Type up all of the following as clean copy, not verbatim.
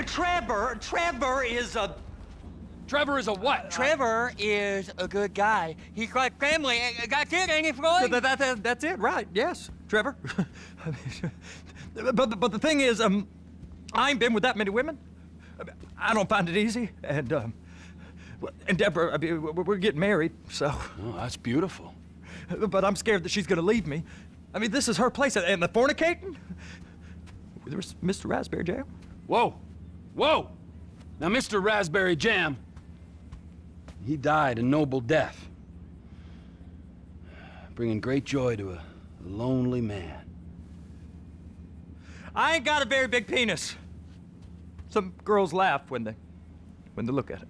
Trevor is a... Trevor is a what? Trevor is a good guy. He's like family. That's it, ain't it, Floyd? That's it, right? Yes, Trevor. but the thing is, I ain't been with that many women. I don't find it easy, and Deborah, I mean, we're getting married, so. Oh, that's beautiful. But I'm scared that she's gonna leave me. I mean, this is her place, and the fornicating. There's Mr. Raspberry Jam. Whoa, whoa! Now, Mr. Raspberry Jam, he died a noble death, bringing great joy to a lonely man. I ain't got a very big penis. Some girls laugh when they look at it.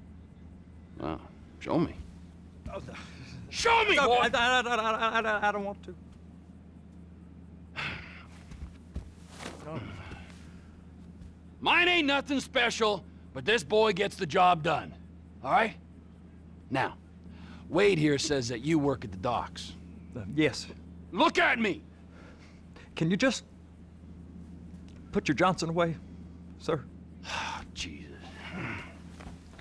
Oh, show me. Oh, Show me, boy! I don't want to. Mine ain't nothing special, but this boy gets the job done. All right? Now, Wade here says that you work at the docks. Yes. Look at me! Can you just put your Johnson away, sir? Oh, Jesus.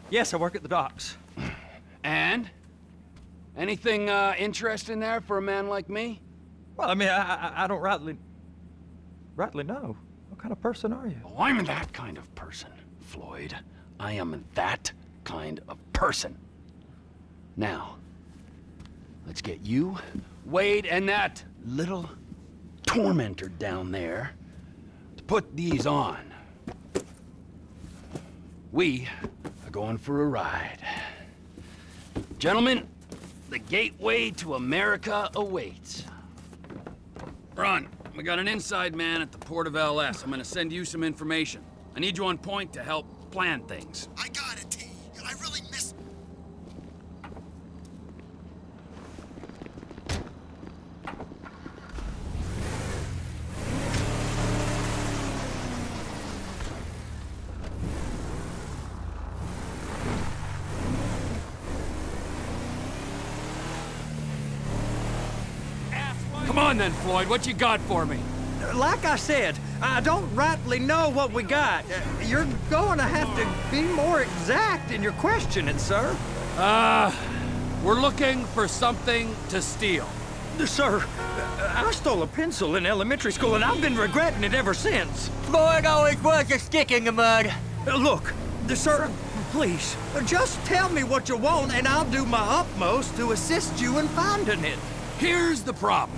Yes, I work at the docks. And? Anything interesting there for a man like me? Well, I mean, I don't rightly know. What kind of person are you? Oh, I'm that kind of person, Floyd. I am that kind of person. Now, let's get you, Wade, and that little tormentor down there to put these on. We are going for a ride. Gentlemen, the gateway to America awaits. Ron, we got an inside man at the port of LS. I'm gonna send you some information. I need you on point to help plan things. I got it, T. I really miss... Come on then, Floyd, what you got for me? Like I said, I don't rightly know what we got. You're going to have to be more exact in your questioning, sir. We're looking for something to steal. Sir, I stole a pencil in elementary school, and I've been regretting it ever since. Floyd always was a stick in the mud. Look, sir, please, just tell me what you want, and I'll do my utmost to assist you in finding it. Here's the problem.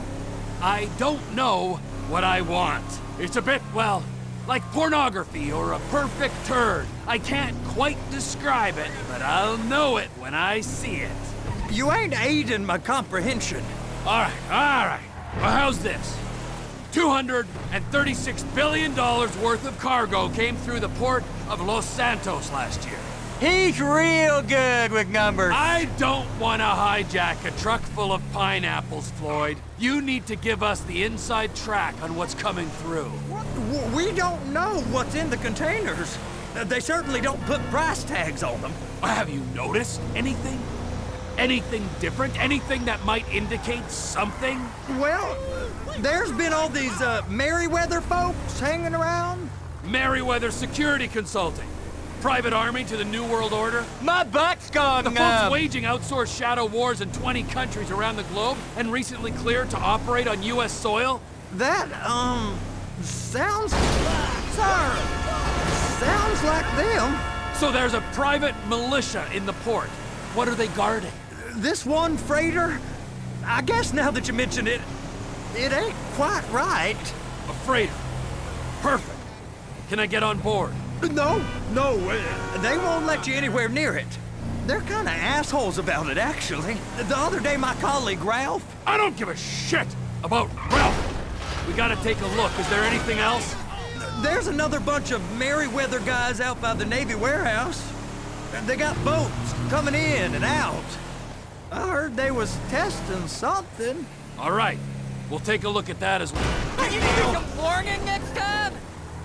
I don't know what I want. It's a bit, well, like pornography or a perfect turd. I can't quite describe it, but I'll know it when I see it. You ain't aiding my comprehension. All right. Well, how's this? $236 billion worth of cargo came through the port of Los Santos last year. He's real good with numbers. I don't want to hijack a truck full of pineapples, Floyd. You need to give us the inside track on what's coming through. We don't know what's in the containers. They certainly don't put price tags on them. Have you noticed anything? Anything different? Anything that might indicate something? Well, there's been all these Merryweather folks hanging around. Merryweather Security Consulting. Private army to the New World Order. My butt's gone The folks waging outsourced shadow wars in 20 countries around the globe and recently cleared to operate on U.S. soil. That, sounds... Sir, sounds like them. So there's a private militia in the port. What are they guarding? This one freighter, I guess now that you mention it, it ain't quite right. A freighter. Perfect. Can I get on board? No, they won't let you anywhere near it. They're kind of assholes about it, actually. The other day, my colleague, Ralph... I don't give a shit about Ralph. We gotta take a look. Is there anything else? There's another bunch of Merryweather guys out by the Navy warehouse. They got boats coming in and out. I heard they was testing something. All right. We'll take a look at that as well. You need some warning next time?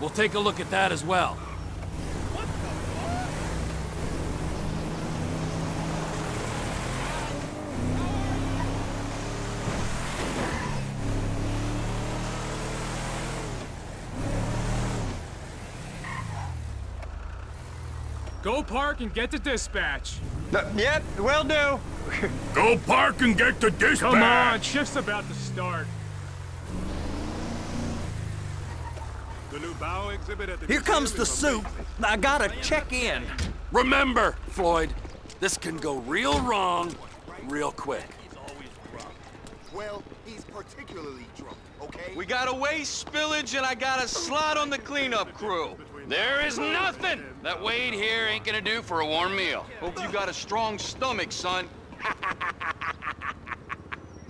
We'll take a look at that as well. Go park and get to dispatch. Yep, will do. Go park and get the dispatch! Come on, shift's about to start. The new bow exhibit at the Here comes the museum is soup. amazing. I gotta check in. Remember, Floyd, this can go real wrong real quick. Well, he's particularly drunk, okay? We got a waste spillage and I got a slot on the cleanup crew. There is nothing that Wade here ain't gonna do for a warm meal. Hope you got a strong stomach, son.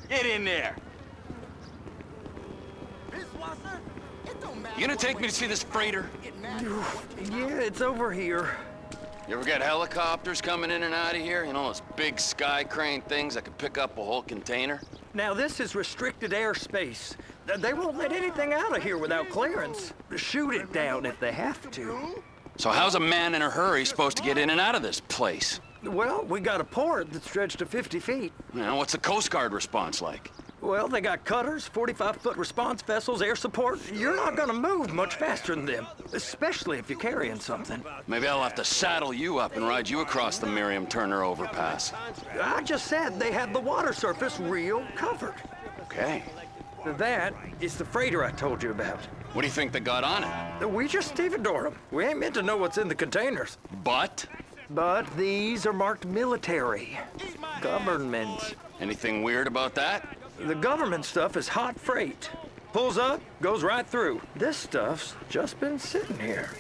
Get in there. You gonna take me to see this freighter? Yeah, it's over here. You ever got helicopters coming in and out of here? You know, those big sky crane things that could pick up a whole container? Now, this is restricted airspace. They won't let anything out of here without clearance. Shoot it down if they have to. So how's a man in a hurry supposed to get in and out of this place? Well, we got a port that's stretched to 50 feet. You know, what's the Coast Guard response like? Well, they got cutters, 45-foot response vessels, air support. You're not gonna move much faster than them, especially if you're carrying something. Maybe I'll have to saddle you up and ride you across the Miriam Turner overpass. I just said they had the water surface real covered. Okay. That is the freighter I told you about. What do you think they got on it? We just stevedore them. We ain't meant to know what's in the containers. But? But these are marked military. Government. Anything weird about that? The government stuff is hot freight. Pulls up, goes right through. This stuff's just been sitting here.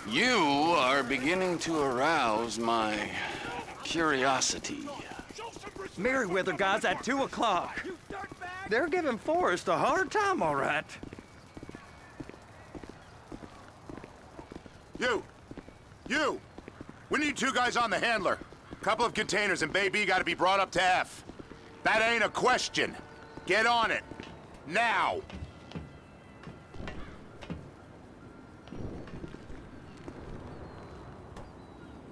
You are beginning to arouse my curiosity. Merriweather guys at 2 o'clock. They're giving Forrest a hard time, all right. You! We need 2 guys on the handler. Couple of containers and Bay B gotta be brought up to F. That ain't a question. Get on it. Now!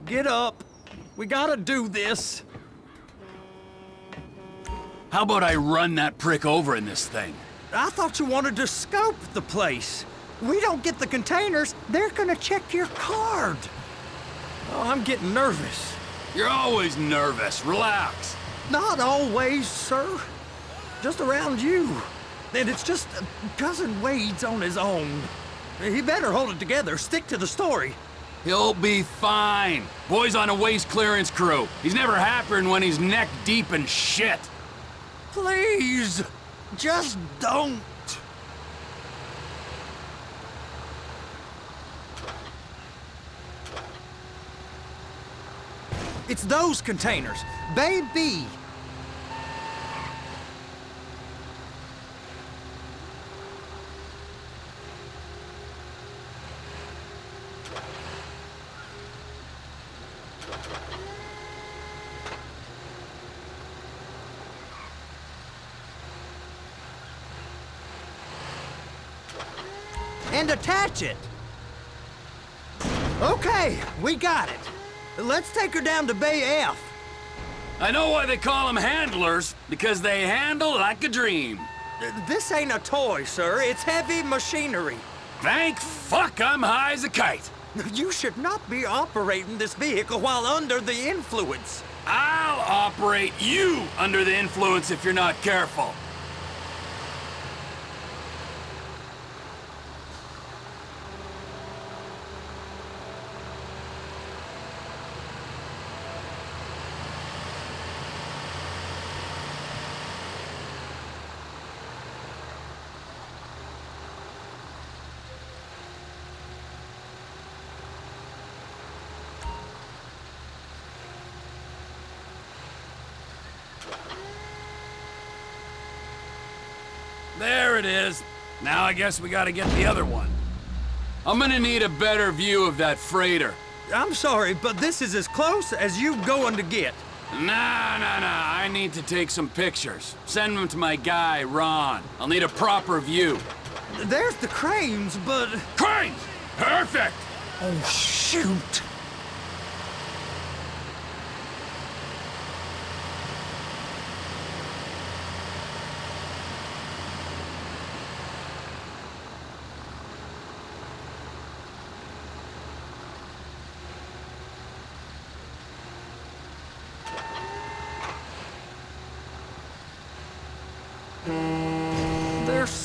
Get up. We gotta do this. How about I run that prick over in this thing? I thought you wanted to scope the place. We don't get the containers, they're gonna check your card. Oh, I'm getting nervous. You're always nervous. Relax. Not always, sir. Just around you. And it's just Cousin Wade's on his own. He better hold it together, stick to the story. He'll be fine. Boy's on a waste clearance crew. He's never happier than when he's neck deep in shit. Please, just don't. It's those containers. Baby. And attach it. Okay, we got it. Let's take her down to Bay F. I know why they call them handlers, because they handle like a dream. This ain't a toy, sir. It's heavy machinery. Thank fuck I'm high as a kite. You should not be operating this vehicle while under the influence. I'll operate you under the influence if you're not careful. There it is. Now I guess we gotta get the other one. I'm gonna need a better view of that freighter. I'm sorry, but this is as close as you going to get. Nah. I need to take some pictures. Send them to my guy, Ron. I'll need a proper view. There's the cranes, but... Cranes! Perfect! Oh, shoot!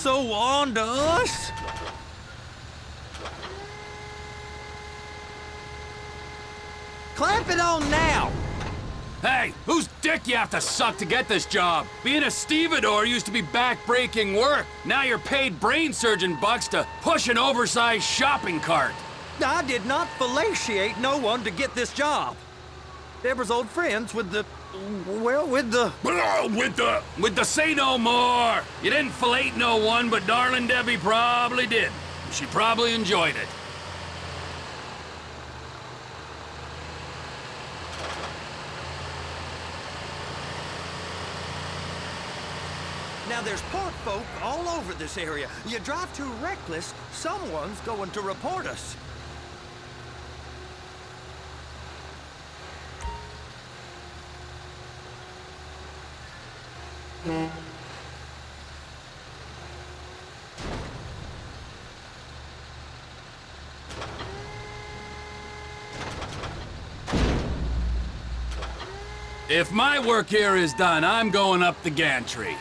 so on to us? Clamp it on now! Hey, whose dick you have to suck to get this job? Being a stevedore used to be back-breaking work. Now you're paid brain surgeon bucks to push an oversized shopping cart. I did not fellatiate no one to get this job. Deborah's old friends with the... well, with the... With the say no more. You didn't fillet no one, but darling Debbie probably did. She probably enjoyed it. Now there's port folk all over this area. You drive too reckless, someone's going to report us. If my work here is done, I'm going up the gantry.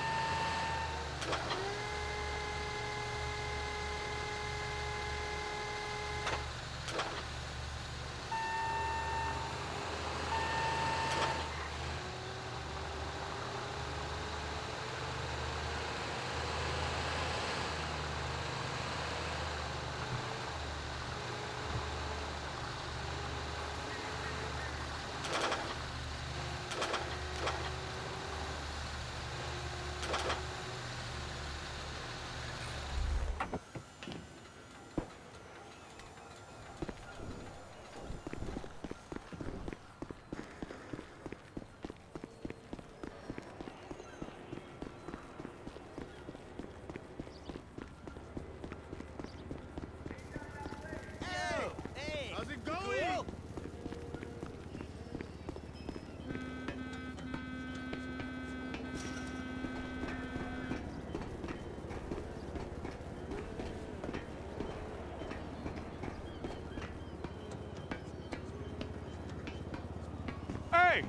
Hey!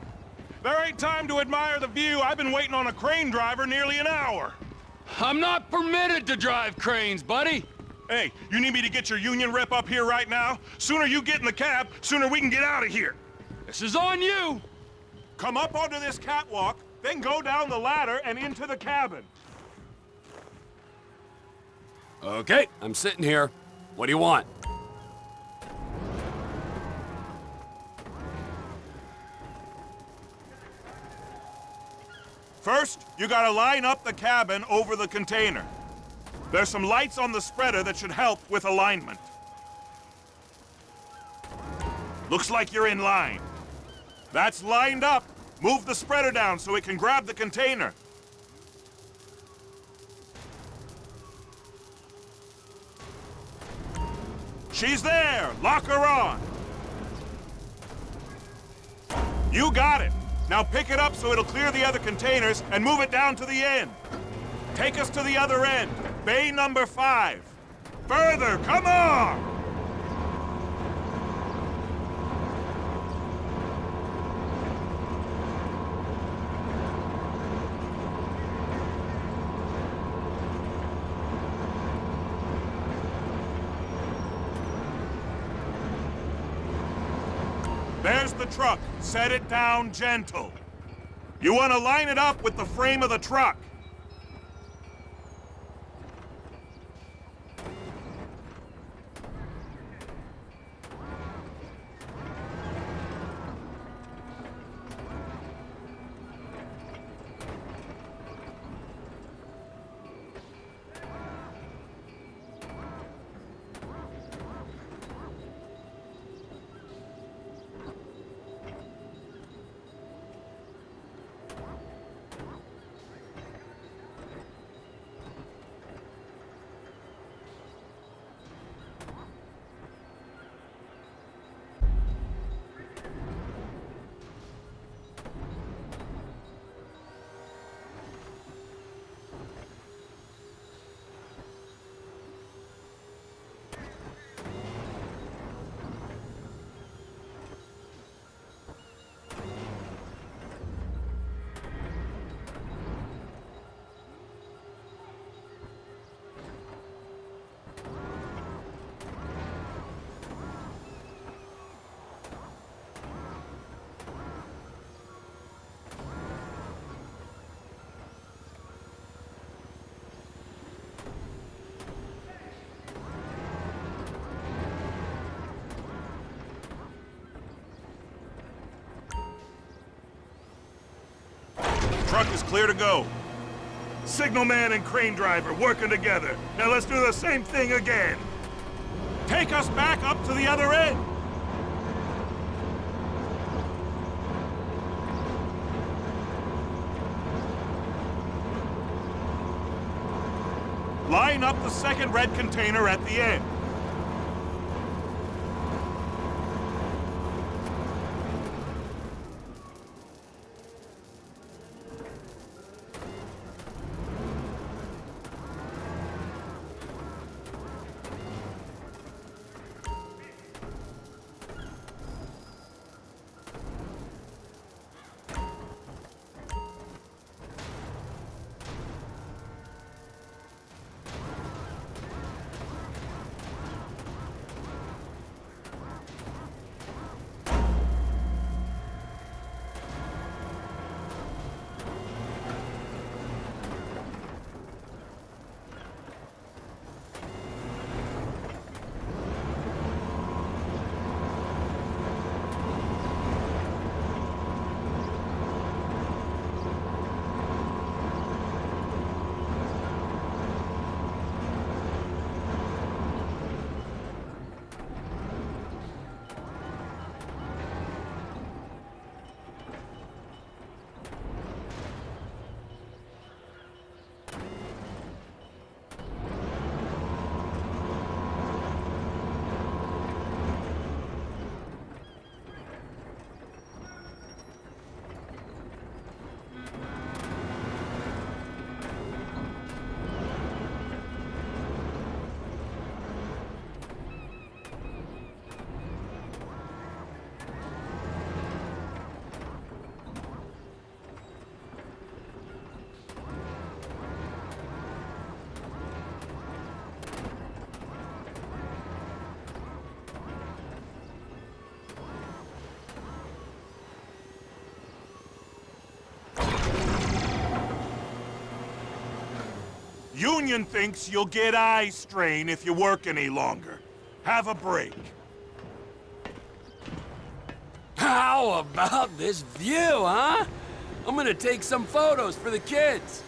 There ain't time to admire the view. I've been waiting on a crane driver nearly an hour. I'm not permitted to drive cranes, buddy. Hey, you need me to get your union rep up here right now? Sooner you get in the cab, sooner we can get out of here. This is on you. Come up onto this catwalk, then go down the ladder and into the cabin. Okay, I'm sitting here. What do you want? First, you gotta line up the cabin over the container. There's some lights on the spreader that should help with alignment. Looks like you're in line. That's lined up. Move the spreader down so it can grab the container. She's there! Lock her on! You got it! Now pick it up so it'll clear the other containers and move it down to the end. Take us to the other end, bay number 5. Further, come on! There's the truck. Set it down gentle. You want to line it up with the frame of the truck. Truck is clear to go. Signalman and crane driver working together. Now let's do the same thing again. Take us back up to the other end. Line up the second red container at the end. Union thinks you'll get eye strain if you work any longer. Have a break. How about this view, huh? I'm gonna take some photos for the kids.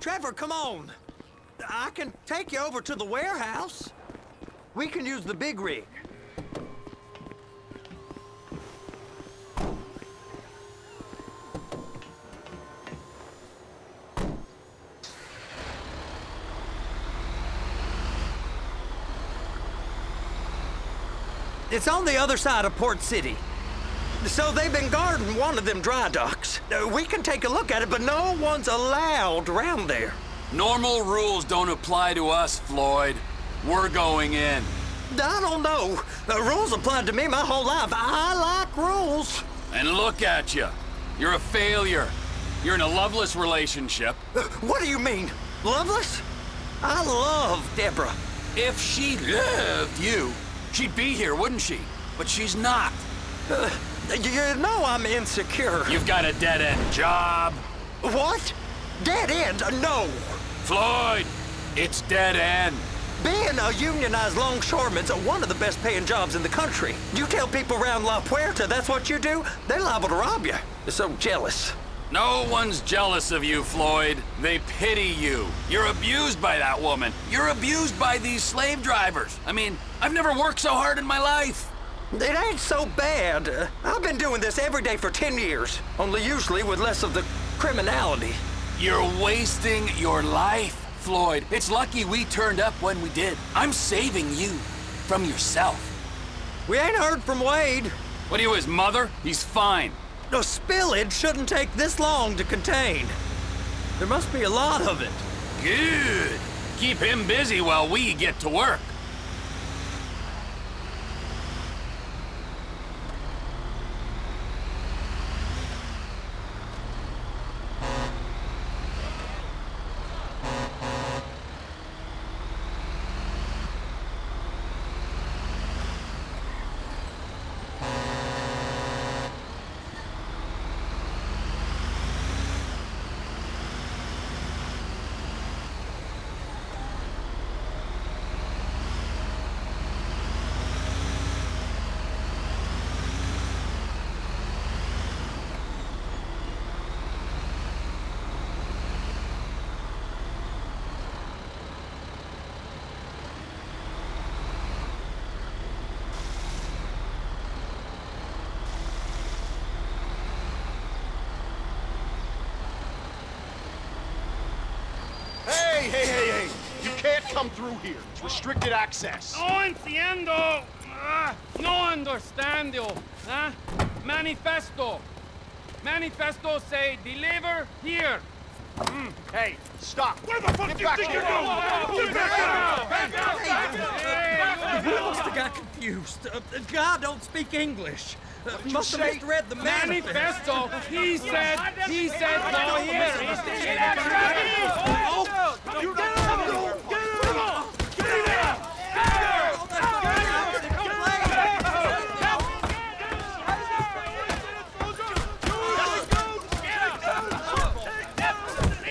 Trevor, come on. I can take you over to the warehouse. We can use the big rig. It's on the other side of Port City. So they've been guarding one of them dry docks. We can take a look at it, but no one's allowed around there. Normal rules don't apply to us, Floyd. We're going in. I don't know. The rules applied to me my whole life. I like rules. And look at you. You're a failure. You're in a loveless relationship. What do you mean? Loveless? I love Deborah. If she loved you, she'd be here, wouldn't she? But she's not. You know I'm insecure. You've got a dead-end job. What? Dead end? No. Floyd, it's dead end. Being a unionized longshoreman's one of the best paying jobs in the country. You tell people around La Puerta that's what you do, they're liable to rob you. They're so jealous. No one's jealous of you, Floyd. They pity you. You're abused by that woman. You're abused by these slave drivers. I mean, I've never worked so hard in my life. It ain't so bad. I've been doing this every day for 10 years, only usually with less of the criminality. You're wasting your life, Floyd. It's lucky we turned up when we did. I'm saving you from yourself. We ain't heard from Wade. What are you, his mother? He's fine. The spillage shouldn't take this long to contain. There must be a lot of it. Good. Keep him busy while we get to work. Hey! You can't come through here. It's restricted access. No entiendo. No understando. Manifesto. Manifesto say deliver here. Hey, stop. Where the fuck do you think you're going? We must have got confused. God don't speak English. Must have misread the Manifesto. He said go here.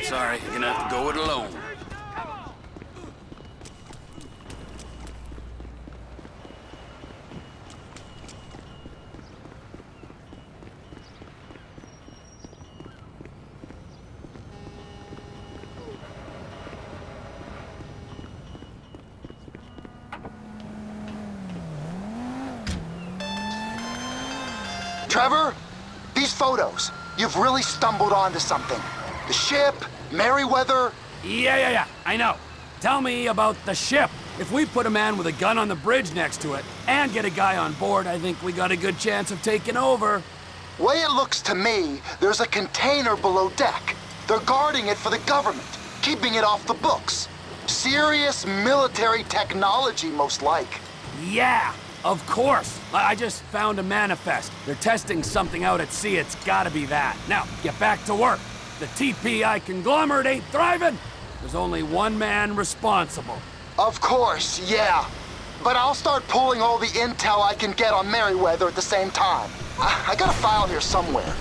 Sorry, you're gonna have to go it alone. Trevor, these photos, you've really stumbled onto something. The ship, Merryweather. Yeah, I know. Tell me about the ship. If we put a man with a gun on the bridge next to it and get a guy on board, I think we got a good chance of taking over. Way it looks to me, there's a container below deck. They're guarding it for the government, keeping it off the books. Serious military technology, most like. Yeah, of course. I just found a manifest. They're testing something out at sea. It's gotta be that. Now, get back to work. The TPI conglomerate ain't thriving. There's only one man responsible. Of course, yeah. But I'll start pulling all the intel I can get on Merryweather at the same time. I got a file here somewhere.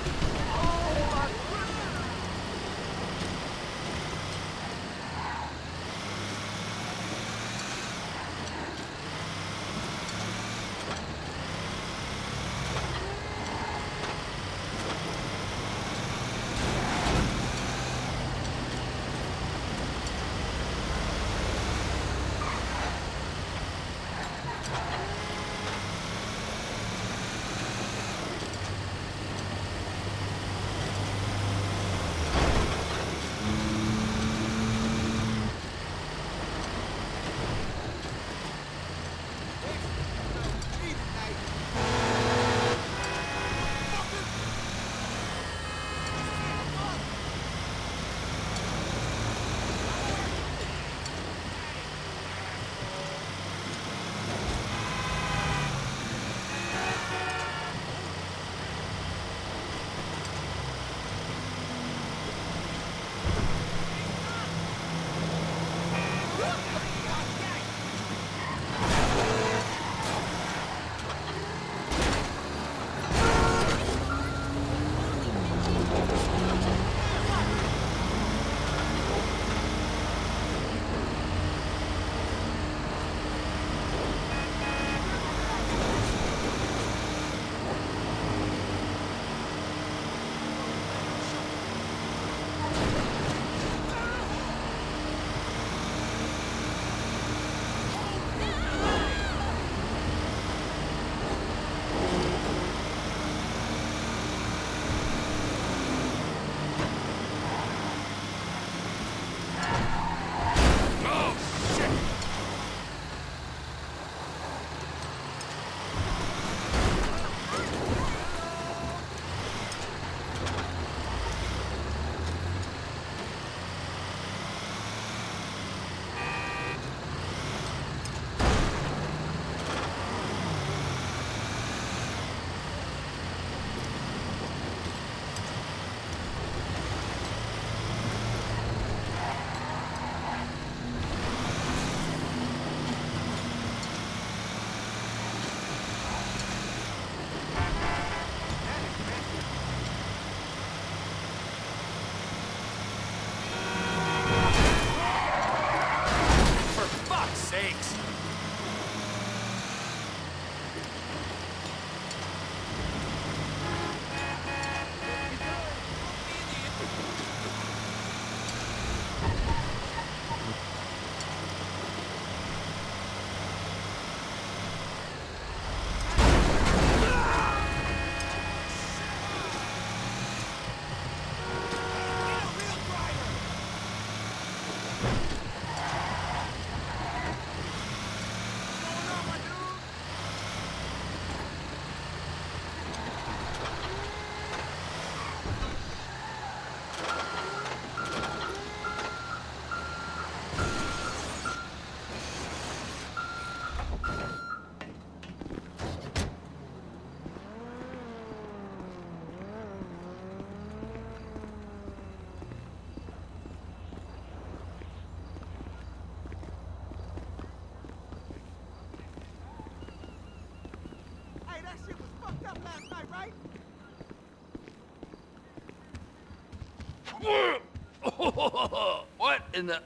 What in the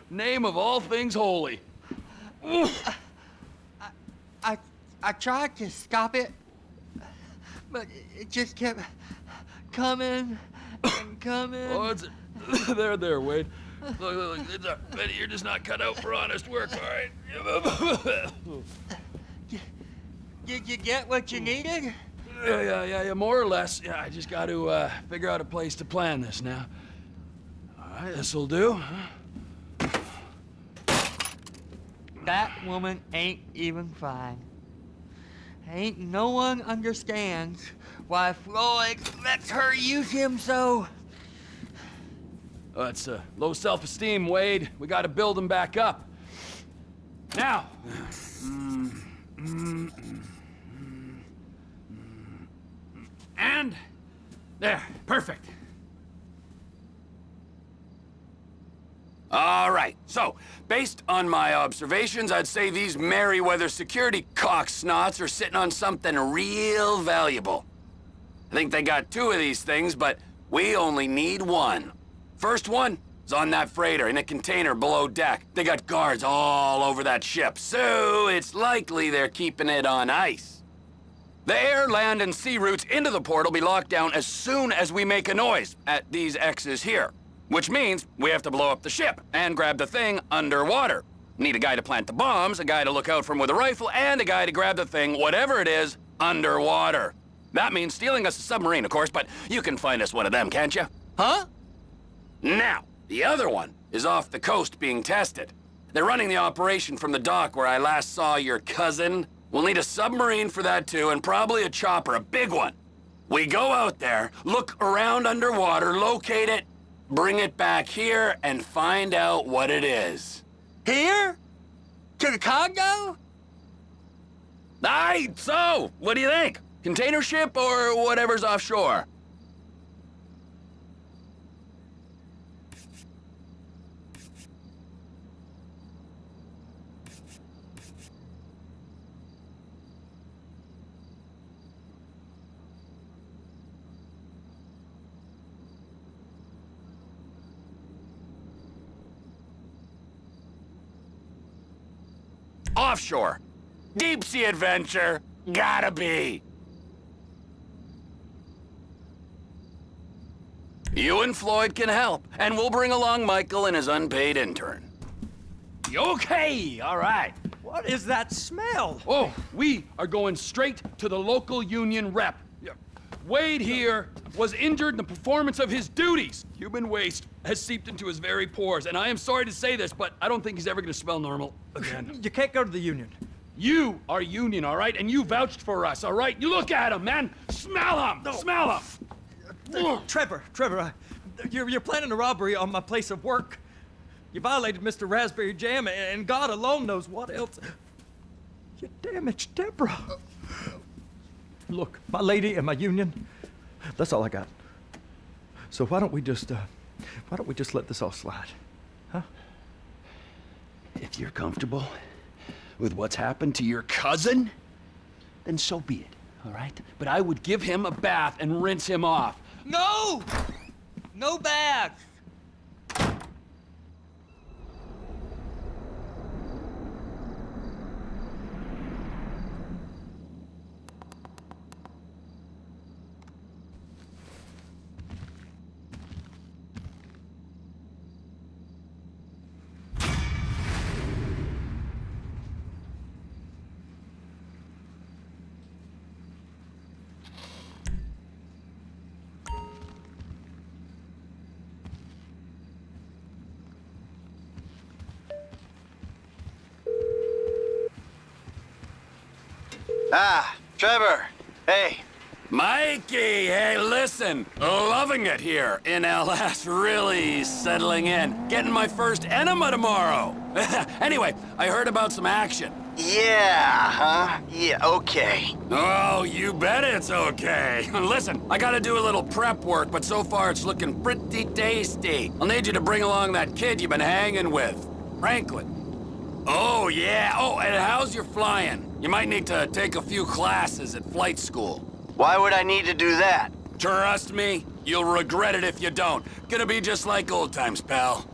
name of all things holy? I tried to stop it, but it just kept coming and coming. Oh, it's there, Wade. Look, Betty, you're just not cut out for honest work, all right? Did you get what you needed? Yeah, more or less. Yeah, I just got to figure out a place to plan this now. All right, this'll do. That woman ain't even fine. Ain't no one understands why Floyd lets her use him so. It's low self-esteem, Wade. We got to build him back up. Now. And there, perfect. All right, so, based on my observations, I'd say these Merryweather security cocksnots are sitting on something real valuable. I think they got 2 of these things, but we only need 1. First one is on that freighter in a container below deck. They got guards all over that ship, so it's likely they're keeping it on ice. The air, land, and sea routes into the port will be locked down as soon as we make a noise at these X's here. Which means we have to blow up the ship and grab the thing underwater. Need a guy to plant the bombs, a guy to look out for 'em with a rifle, and a guy to grab the thing, whatever it is, underwater. That means stealing us a submarine, of course, but you can find us one of them, can't you? Huh? Now, the other one is off the coast being tested. They're running the operation from the dock where I last saw your cousin. We'll need a submarine for that too, and probably a chopper, a big one. We go out there, look around underwater, locate it, bring it back here, and find out what it is. Here? To the Congo? Aye, so, what do you think? Container ship or whatever's offshore? Offshore. Deep sea adventure. Gotta be. You and Floyd can help, and we'll bring along Michael and his unpaid intern. Okay, all right. What is that smell? Oh, we are going straight to the local union rep. Wade here was injured in the performance of his duties. Human waste has seeped into his very pores, and I am sorry to say this, but I don't think he's ever gonna smell normal again. You can't go to the union. You are union, all right? And you vouched for us, all right? You look at him, man. Smell him. No. Smell him. Trevor, you're planning a robbery on my place of work. You violated Mr. Raspberry Jam, and God alone knows what else. You damaged Deborah. Look, my lady and my union, that's all I got. So why don't we just let this all slide, huh? If you're comfortable with what's happened to your cousin, then so be it, all right? But I would give him a bath and rinse him off. No! No bags! Ah, Trevor. Hey. Mikey, hey, listen. Loving it here in LS. Really settling in. Getting my first enema tomorrow. Anyway, I heard about some action. Yeah, huh? Yeah, okay. Oh, you bet it's okay. Listen, I gotta do a little prep work, but so far it's looking pretty tasty. I'll need you to bring along that kid you've been hanging with, Franklin. Oh, yeah. Oh, and how's your flying? You might need to take a few classes at flight school. Why would I need to do that? Trust me, you'll regret it if you don't. Gonna be just like old times, pal.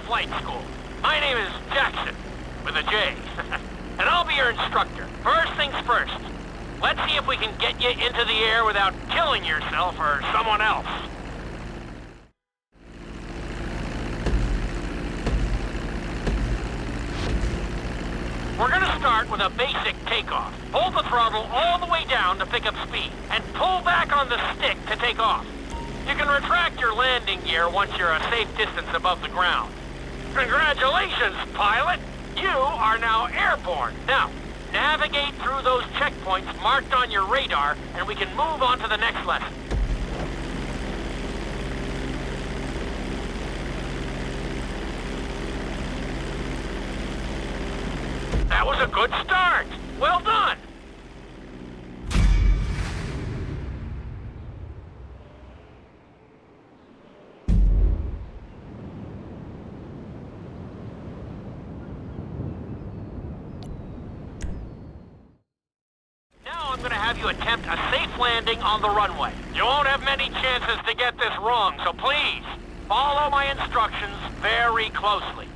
flight school. My name is Jackson, with a J. And I'll be your instructor. First things first. Let's see if we can get you into the air without killing yourself or someone else. We're gonna start with a basic takeoff. Hold the throttle all the way down to pick up speed, and pull back on the stick to take off. You can retract your landing gear once you're a safe distance above the ground. Congratulations, pilot! You are now airborne. Now, navigate through those checkpoints marked on your radar, and we can move on to the next lesson. That was a good start. Well done. Now I'm going to have you attempt a safe landing on the runway. You won't have many chances to get this wrong, so please, follow my instructions very closely.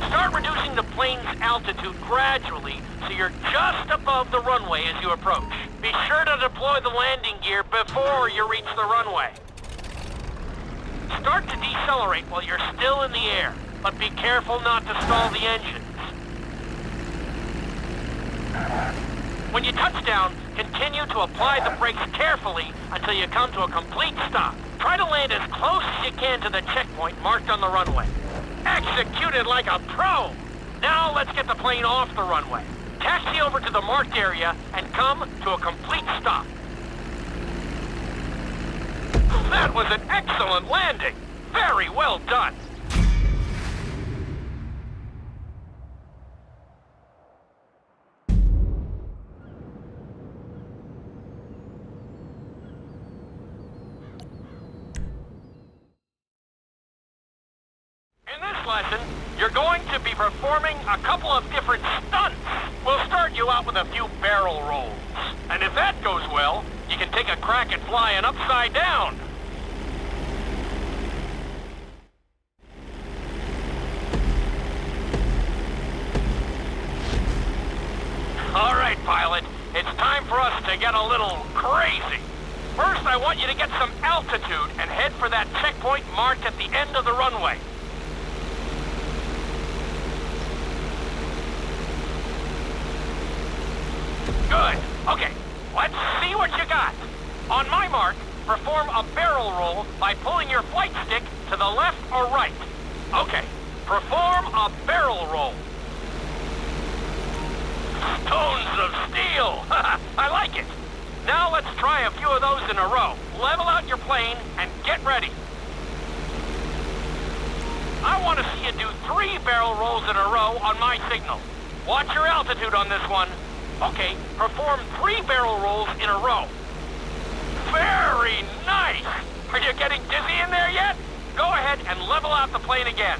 Start reducing the plane's altitude gradually so you're just above the runway as you approach. Be sure to deploy the landing gear before you reach the runway. Start to decelerate while you're still in the air, but be careful not to stall the engines. When you touch down, continue to apply the brakes carefully until you come to a complete stop. Try to land as close as you can to the checkpoint marked on the runway. Executed like a pro! Now let's get the plane off the runway. Taxi over to the marked area and come to a complete stop. That was an excellent landing! Very well done! In this lesson, you're going to be performing a couple of different stunts. We'll start you out with a few barrel rolls. And if that goes well, you can take a crack at flying upside down. All right, pilot. It's time for us to get a little crazy. First, I want you to get some altitude and head for that checkpoint marked at the end of the runway. Good. Okay, let's see what you got. On my mark, perform a barrel roll by pulling your flight stick to the left or right. Okay, perform a barrel roll. Stones of steel! I like it. Now let's try a few of those in a row. Level out your plane and get ready. I want to see you do 3 barrel rolls in a row on my signal. Watch your altitude on this one. Okay, perform 3 barrel rolls in a row. Very nice! Are you getting dizzy in there yet? Go ahead and level out the plane again.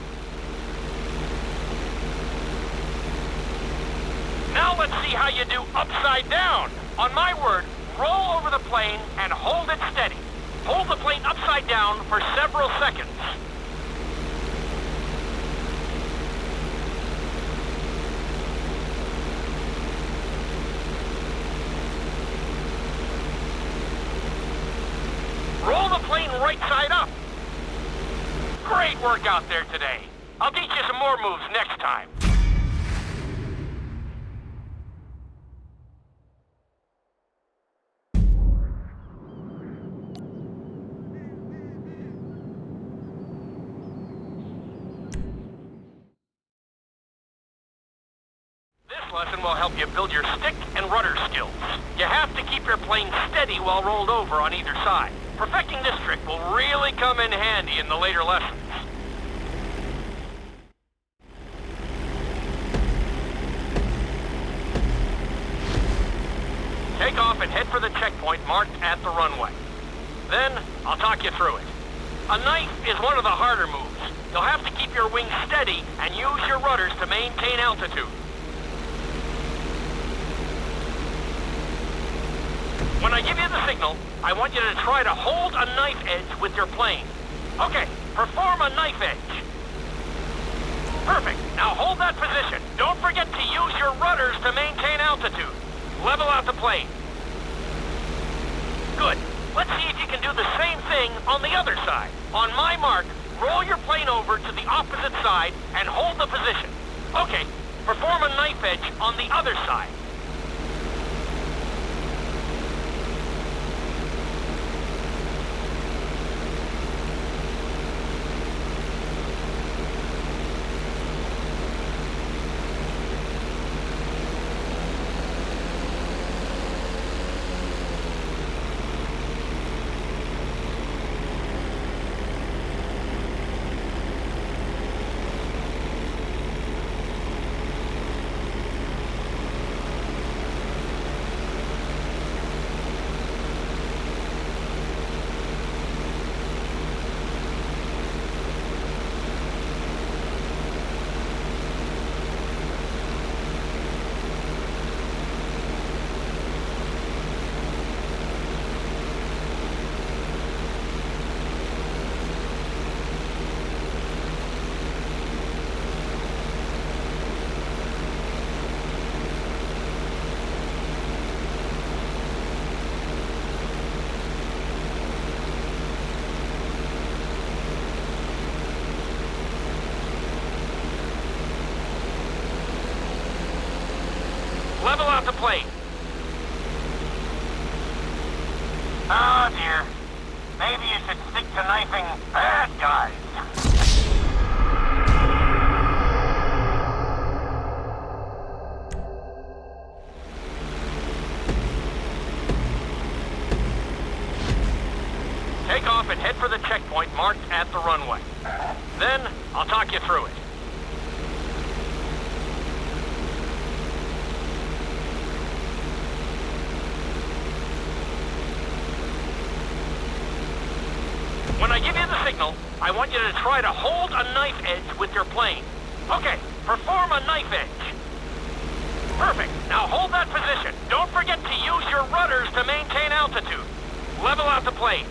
Now let's see how you do upside down. On my word, roll over the plane and hold it steady. Hold the plane upside down for several seconds. Roll the plane right side up. Great work out there today. I'll teach you some more moves next time. This lesson will help you build your stick and rudder skills. You have to keep your plane steady while rolled over on either side. Perfecting this trick will really come in handy in the later lessons. Take off and head for the checkpoint marked at the runway. Then, I'll talk you through it. A knife is one of the harder moves. You'll have to keep your wings steady and use your rudders to maintain altitude. When I give you the signal, I want you to try to hold a knife edge with your plane. Okay, perform a knife edge. Perfect. Now hold that position. Don't forget to use your rudders to maintain altitude. Level out the plane. Good. Let's see if you can do the same thing on the other side. On my mark, roll your plane over to the opposite side and hold the position. Okay, perform a knife edge on the other side. Level out the plane. Oh dear. Maybe you should stick to knifing bad guys. Take off and head for the checkpoint marked at the runway. Then, I'll talk you through it. When I give you the signal, I want you to try to hold a knife edge with your plane. Okay, perform a knife edge. Perfect. Now hold that position. Don't forget to use your rudders to maintain altitude. Level out the plane.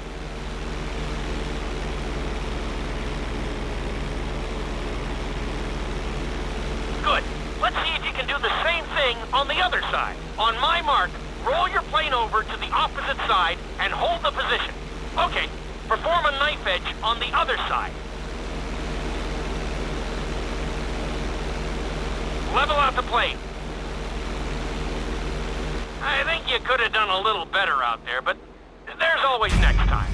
Good. Let's see if you can do the same thing on the other side. On my mark, roll your plane over to the opposite side and hold the position. Okay. Perform a knife edge on the other side. Level out the plane. I think you could have done a little better out there, but there's always next time.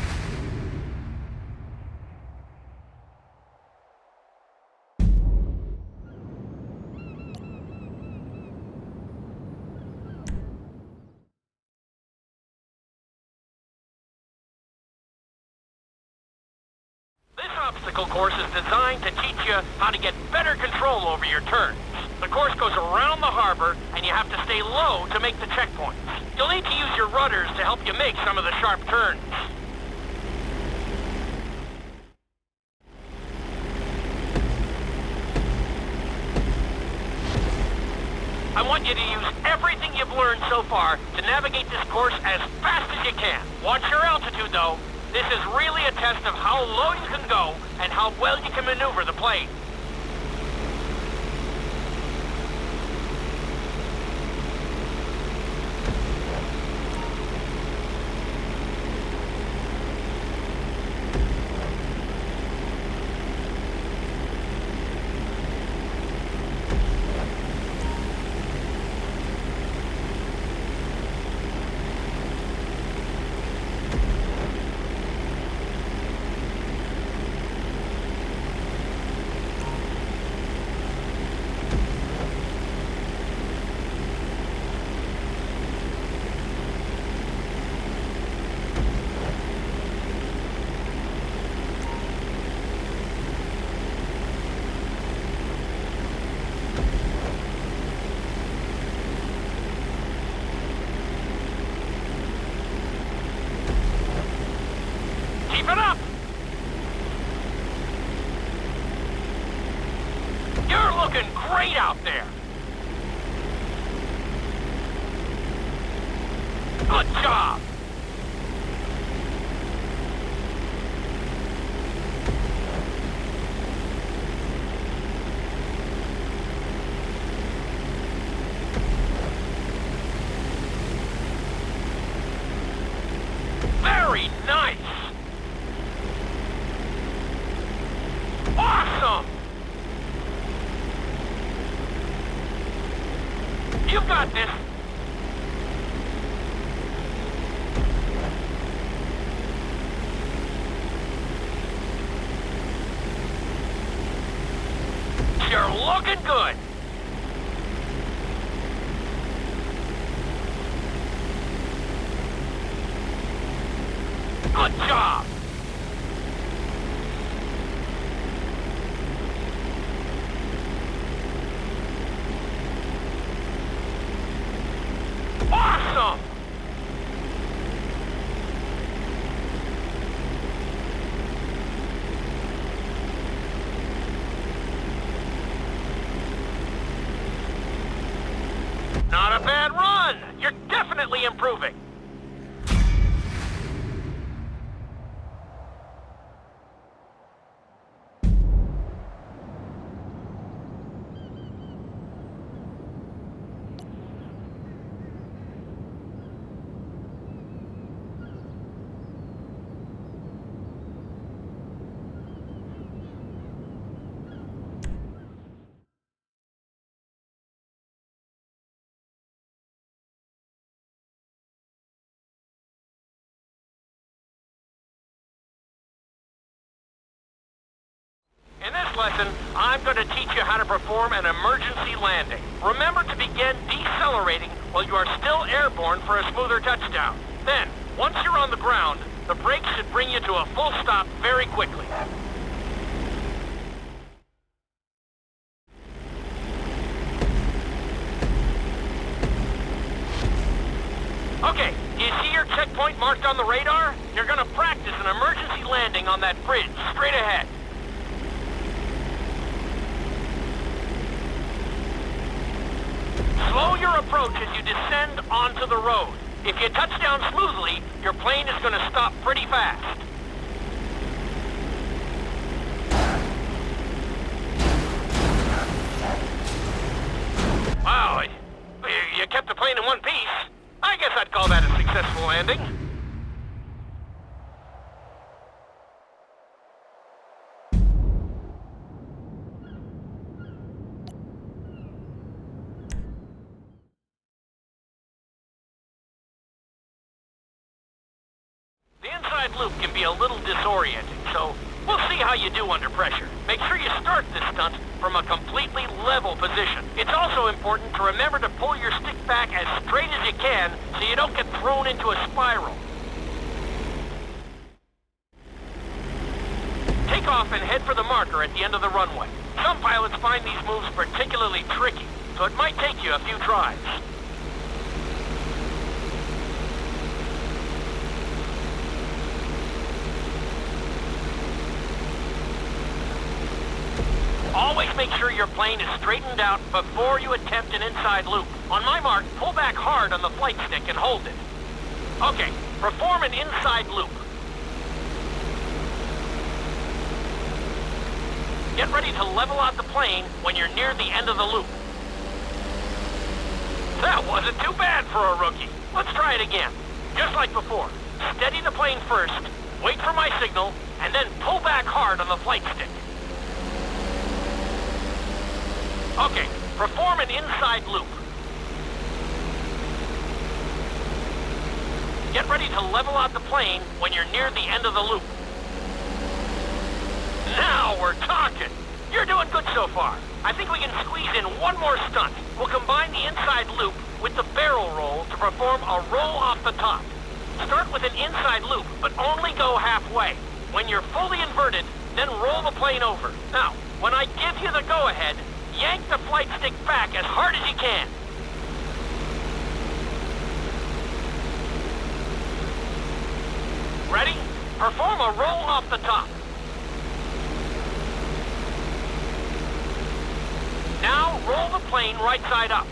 This obstacle course is designed to teach you how to get better control over your turns. The course goes around the harbor, and you have to stay low to make the checkpoints. You'll need to use your rudders to help you make some of the sharp turns. I want you to use everything you've learned so far to navigate this course as fast as you can. Watch your altitude, though. This is really a test of how low you can go and how well you can maneuver the plane. Keep it up! You're looking great out there! Good job! Nice! Awesome! You've got this! You're looking good! Good job! Awesome! Not a bad run! You're definitely improving! In this lesson, I'm going to teach you how to perform an emergency landing. Remember to begin decelerating while you are still airborne for a smoother touchdown. Then, once you're on the ground, the brakes should bring you to a full stop very quickly. Okay, do you see your checkpoint marked on the radar? You're going to practice an emergency landing on that bridge straight ahead. Slow your approach as you descend onto the road. If you touch down smoothly, your plane is going to stop pretty fast. Wow, you kept the plane in one piece. I guess I'd call that a successful landing. The inside loop can be a little disorienting, so we'll see how you do under pressure. Make sure you start this stunt from a completely level position. It's also important to remember to pull your stick back as straight as you can so you don't get thrown into a spiral. Take off and head for the marker at the end of the runway. Some pilots find these moves particularly tricky, so it might take you a few tries. Always make sure your plane is straightened out before you attempt an inside loop. On my mark, pull back hard on the flight stick and hold it. Okay, perform an inside loop. Get ready to level out the plane when you're near the end of the loop. That wasn't too bad for a rookie. Let's try it again. Just like before. Steady the plane first, wait for my signal, and then pull back hard on the flight stick. Okay, perform an inside loop. Get ready to level out the plane when you're near the end of the loop. Now we're talking! You're doing good so far. I think we can squeeze in one more stunt. We'll combine the inside loop with the barrel roll to perform a roll off the top. Start with an inside loop, but only go halfway. When you're fully inverted, then roll the plane over. Now, when I give you the go-ahead, yank the flight stick back as hard as you can. Ready? Perform a roll off the top. Now roll the plane right side up.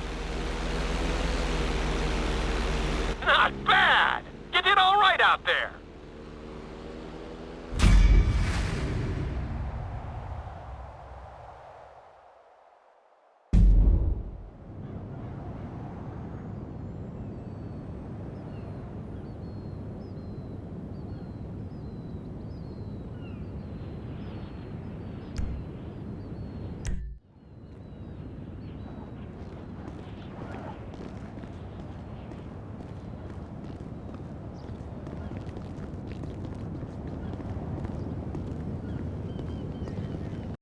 Not bad! You did all right out there.